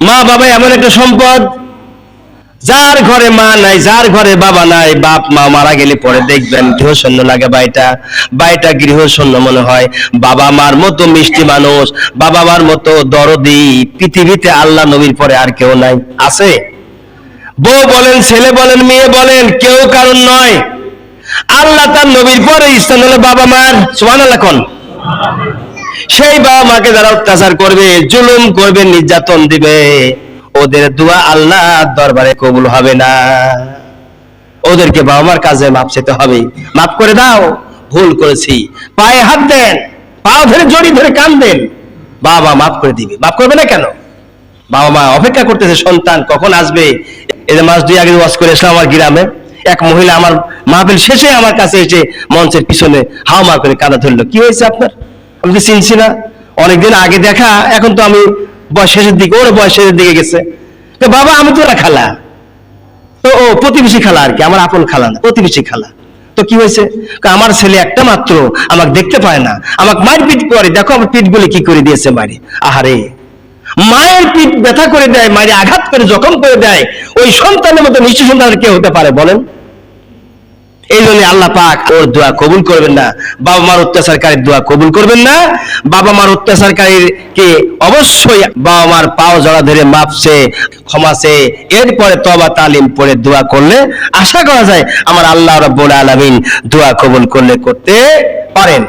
মা বাবা এমন একটা সম্পদ, যার ঘরে মা নাই, যার ঘরে বাবা নাই, বাপ মা মারা গেলে পরে দেখবেন গৃহশূন্য লাগে বাড়িটা গৃহশূন্য মনে হয়। বাবা মার মতো মিষ্টি মানুষ, বাবা মার মতো দরদি পৃথিবীতে আল্লাহ নবীর পরে আর কেউ নাই। আছে? বউ বলেন, ছেলে বলেন, মেয়ে বলেন, কেউ কারণ নয়। আল্লাহ তার নবীর পরে স্থান হলো বাবা মার। সুবহানাল্লাহ কোন? সেই বাবা মাকে যারা অত্যাচার করবে, জুলুম করবে, নির্যাতন দিবে, ওদের দোয়া আল্লাহ দরবারে কবুল হবে না। ওদেরকে বাবা মার কাছে মাপ চেতে হবে। মাফ করে দাও, ভুল করেছি। পায়ে হাত দেন, পা ধরে জড়ি ধরে কাঁদেন, বাবা মাফ করে দিবে। মাফ করবে না কেন? বাবা মা অপেক্ষা করতেছে সন্তান কখন আসবে। এই যে মাস 2 আগে ওয়াজ করে এসলাম আমার গ্রামে, এক মহিলা আমার মাহফিল শেষে আমার কাছে এসে মঞ্চের পিছনে হাওমা করে কাঁদা ধরলো। কি হয়েছে আপনার? আমি তো চিনছি না, অনেকদিন আগে দেখা, এখন তো আমি বয়স শেষের দিকে, ওর বয়স শেষের দিকে গেছে। তো বাবা আমি তো ওরা খালা, তো ও প্রতিবেশী খালা আর কি, আমার আপন খালা না, প্রতিবেশী খালা। তো কি হয়েছে? আমার ছেলে একটা মাত্র, আমাকে দেখতে পায় না, আমাকে মার পিট করে, দেখো আমার পিঠ গুলি কি করে দিয়েছে মারি। আহারে, মায়ের পিঠ ব্যথা করে দেয়, মায়ের আঘাত করে জখম করে দেয়, ওই সন্তানের মতো নিশ্চয় সন্তান কে হতে পারে বলেন? এই জন্য আল্লাহ পাক ওর দোয়া কবুল করবেন না, বাবা মার অত্যাচারকারীর দোয়া কবুল করবেন না। বাবা মার অত্যাচারকারীকে অবশ্যই বাবা মার পাও জড়া ধরে মাপ চেয়ে, ক্ষমা চেয়ে, এরপরে তওবা তালিম পড়ে দোয়া করলে আশা করা যায় আমার আল্লাহ রাব্বুল আলামিন দোয়া কবুল করতে পারেন।